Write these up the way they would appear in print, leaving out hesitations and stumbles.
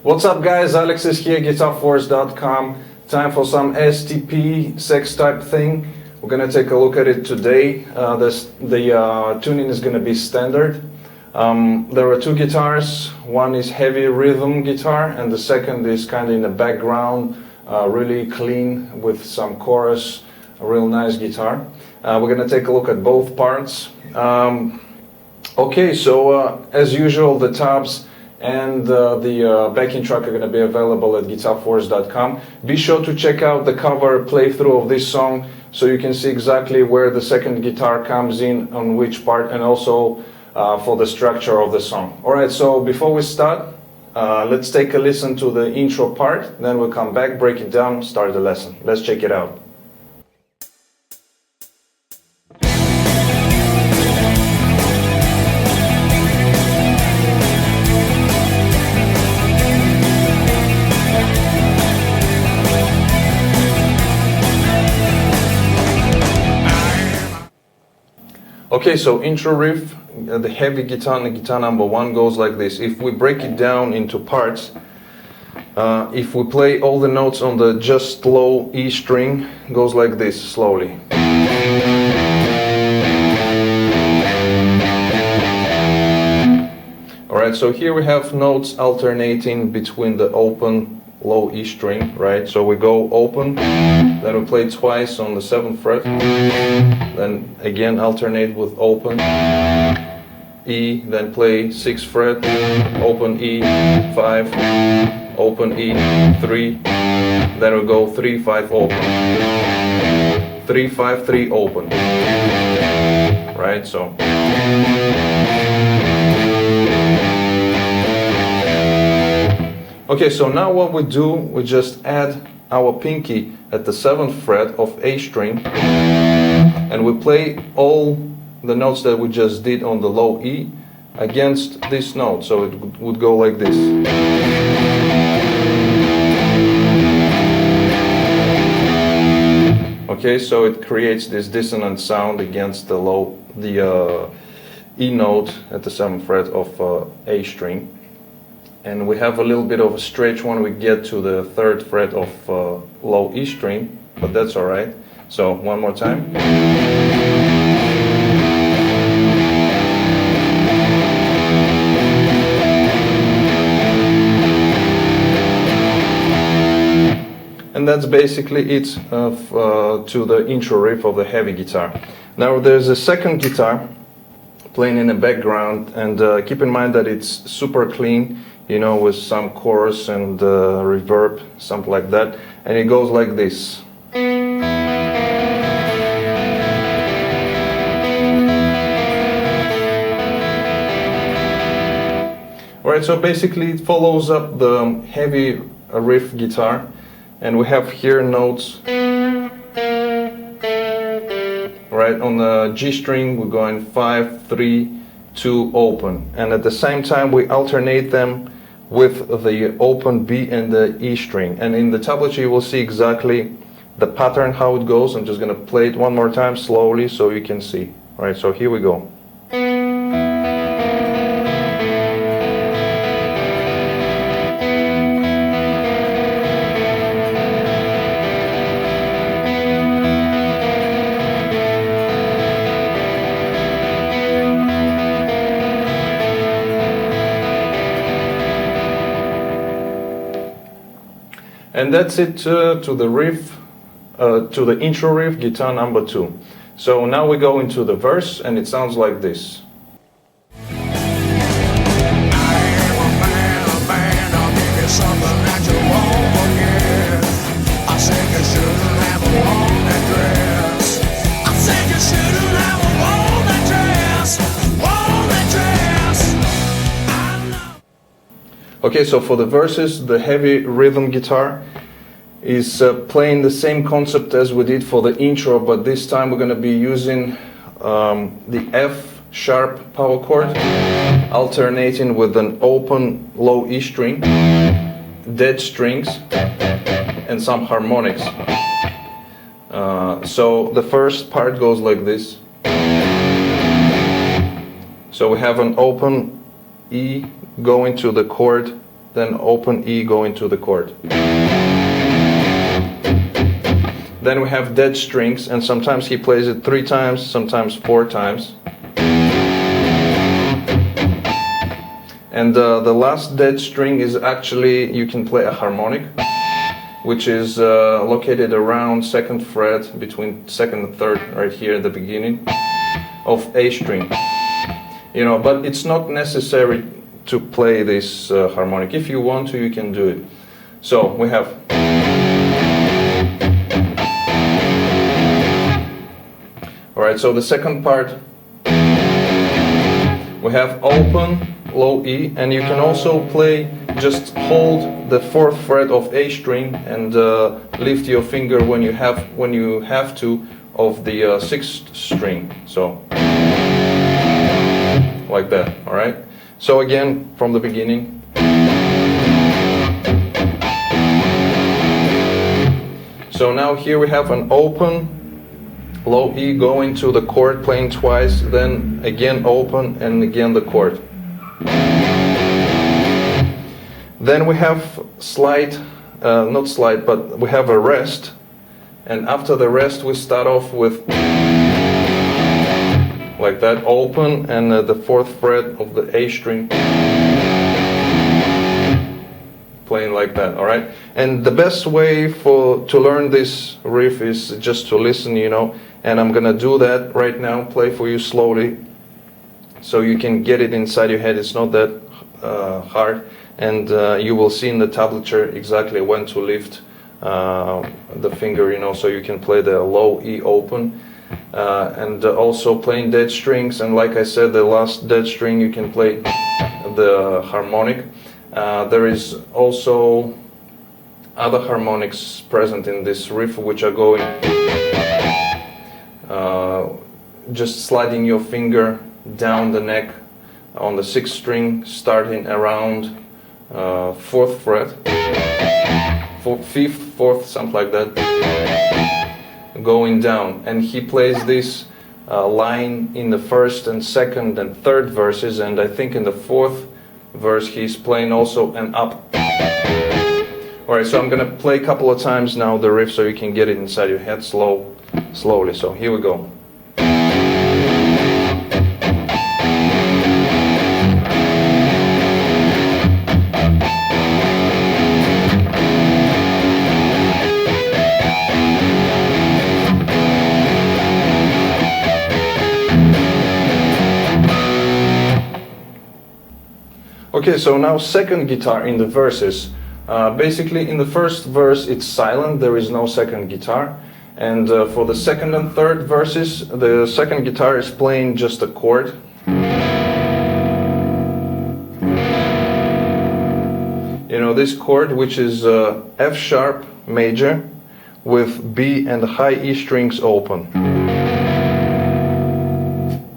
What's up guys, Alex is here, GuitarForce.com. Time for some STP sex type thing. We're gonna take a look at it today. The tuning is gonna be standard. There are two guitars. One is heavy rhythm guitar and the second is kind of in the background, really clean with some chorus, a real nice guitar. We're gonna take a look at both parts. Okay, so as usual, the tabs and the backing track are going to be available at GuitarForce.com. Be sure to check out the cover playthrough of this song so you can see exactly where the second guitar comes in on which part, and also for the structure of the song. Alright, so before we start, let's take a listen to the intro part, then we'll come back, break it down, start the lesson. Let's check it out. Okay, so intro riff, the heavy guitar and the guitar number one goes like this. If we break it down into parts, if we play all the notes on the just low E string, it goes like this, slowly. Alright, so here we have notes alternating between the open low E string, right? So we go open, then we play twice on the 7th fret, then again alternate with open, E, then play 6th fret, open E, 5, open E, 3, then we go 3, 5, open, 3, 5, 3, open, right? So okay, so now what we do, we just add our pinky at the 7th fret of A string, and we play all the notes that we just did on the low E against this note, so it would go like this. Okay, so it creates this dissonant sound against the E note at the 7th fret of A string. And we have a little bit of a stretch when we get to the 3rd fret of low E string, but that's alright. So one more time. And that's basically it to the intro riff of the heavy guitar. Now there's a second guitar playing in the background, and keep in mind that it's super clean, you know, with some chorus and reverb, something like that, and it goes like this. Alright, so basically it follows up the heavy riff guitar, and we have here notes. Right, on the G string we're going 5, 3, 2, open, and at the same time we alternate them with the open B and the E string. And in the tablature you will see exactly the pattern, how it goes. I'm just going to play it one more time slowly so you can see. Alright, so here we go. And that's it to the riff, to the intro riff, guitar number 2. So now we go into the verse, and it sounds like this. Okay, so for the verses, the heavy rhythm guitar is playing the same concept as we did for the intro, but this time we're going to be using the F sharp power chord, alternating with an open low E string, dead strings, and some harmonics. So the first part goes like this. So we have an open E going to the chord then open E, go into the chord. Then we have dead strings, and sometimes he plays it 3 times, sometimes 4 times. And the last dead string is actually, you can play a harmonic, which is located around 2nd fret, between 2nd and 3rd, right here at the beginning of A string. You know, but it's not necessary to play this harmonic. If you want to, you can do it. So we have. Alright, so the second part, we have open, low E, and you can also play, just hold the 4th fret of A string and lift your finger when you have to of the 6th string. So like that, alright? So again, from the beginning. So now here we have an open, low E, going to the chord, playing twice, then again open and again the chord. Then we have slide, not slide, but we have a rest, and after the rest we start off with like that, open, and the 4th fret of the A string, playing like that, alright? And the best way to learn this riff is just to listen, you know, and I'm gonna do that right now, play for you slowly, so you can get it inside your head. It's not that hard, and you will see in the tablature exactly when to lift the finger, you know, so you can play the low E open, and also playing dead strings, and like I said, the last dead string you can play the harmonic. There is also other harmonics present in this riff, which are going just sliding your finger down the neck on the 6th string, starting around 4th fret, 5th, 4th, something like that, going down. And he plays this line in the 1st and 2nd and 3rd verses, and I think in the 4th verse he's playing also an up. Alright, so I'm gonna play a couple of times now the riff so you can get it inside your head slowly. So here we go. Okay, so now second guitar in the verses. Basically in the first verse it's silent, there is no second guitar. And for the 2nd and 3rd verses, the second guitar is playing just a chord. You know, this chord, which is F sharp major with B and high E strings open.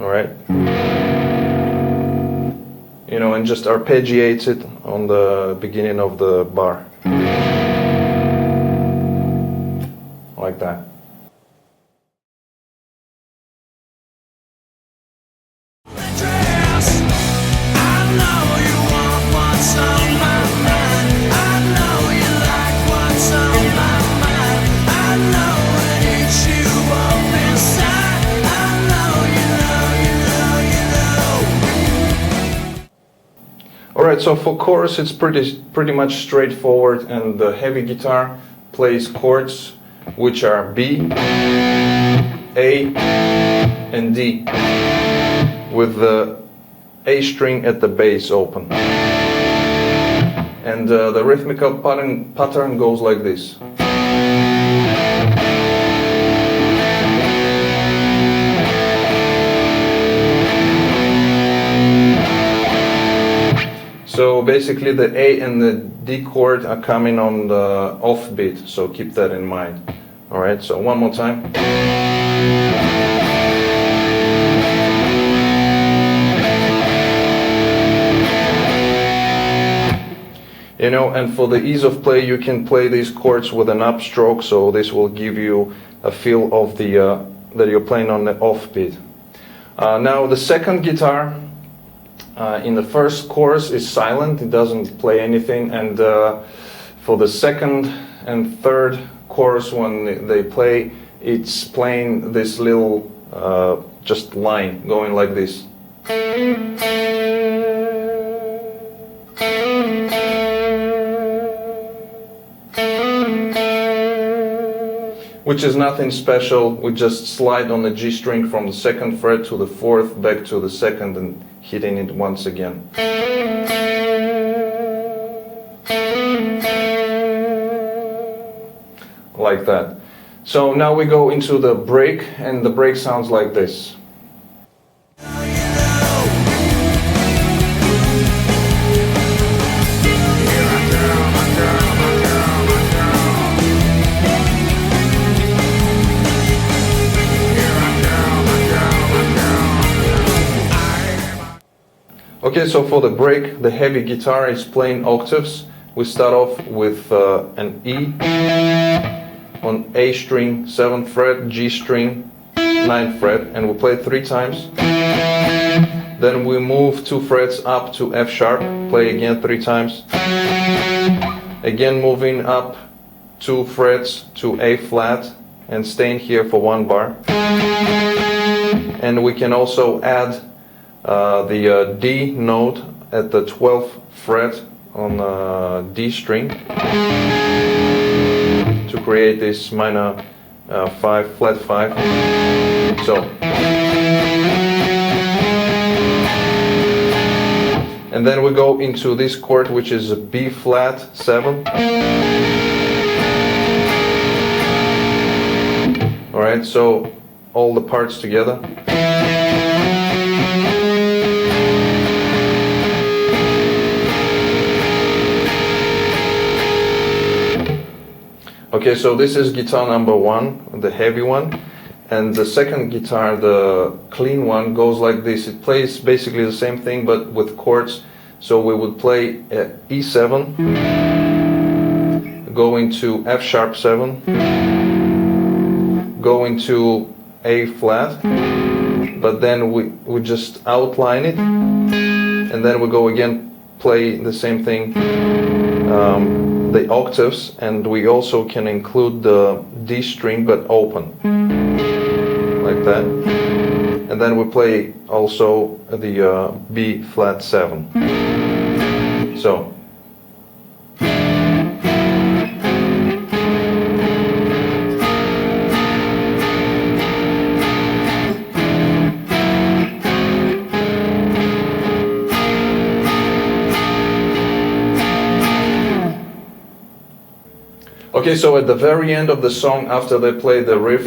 Alright? You know, and just arpeggiates it on the beginning of the bar. Like that. Alright, so for chorus it's pretty much straightforward, and the heavy guitar plays chords which are B, A, and D, with the A string at the bass open. And the rhythmical pattern goes like this. So basically the A and the D chord are coming on the off beat, so keep that in mind. Alright, so one more time. You know, and for the ease of play, you can play these chords with an upstroke, so this will give you a feel of the that you're playing on the off beat. Now the second guitar in the first chorus is silent, it doesn't play anything, and for the second and third chorus when they play, it's playing this little just line going like this. Which is nothing special. We just slide on the G string from the second fret to the fourth, back to the second, and hitting it once again. Like that. So now we go into the break, and the break sounds like this. Okay, so for the break, the heavy guitar is playing octaves. We start off with an E on A string, 7th fret, G string, 9th fret, and we play it 3 times. Then we move 2 frets up to F sharp, play again 3 times. Again moving up 2 frets to A flat and staying here for 1 bar. And we can also add the D note at the 12th fret on D string to create this minor 5, flat 5. So, and then we go into this chord, which is a B flat 7. Alright, so all the parts together. Okay, so this is guitar number 1, the heavy one, and the second guitar, the clean one, goes like this. It plays basically the same thing but with chords. So we would play E7, go into F sharp 7, go into A flat, but then we just outline it, and then we go again, play the same thing, the octaves, and we also can include the D string but open, like that. And then we play also the B flat 7. So. Okay, so at the very end of the song, after they play the riff,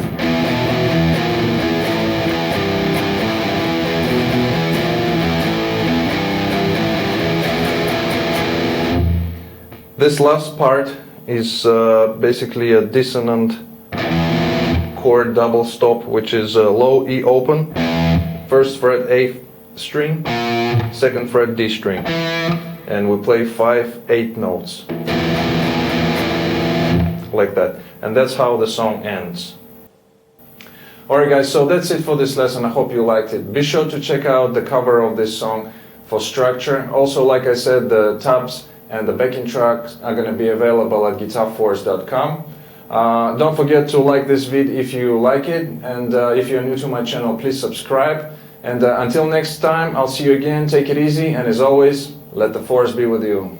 this last part is basically a dissonant chord double stop, which is a low E open, 1st fret A string, 2nd fret D string, and we play 5 8 notes. Like that, and that's how the song ends. Alright guys, so that's it for this lesson. I hope you liked it. Be sure to check out the cover of this song for structure. Also, like I said, the tabs and the backing tracks are going to be available at GuitarForce.com. Don't forget to like this vid if you like it, and if you're new to my channel, please subscribe. And until next time, I'll see you again. Take it easy, and as always, let the force be with you.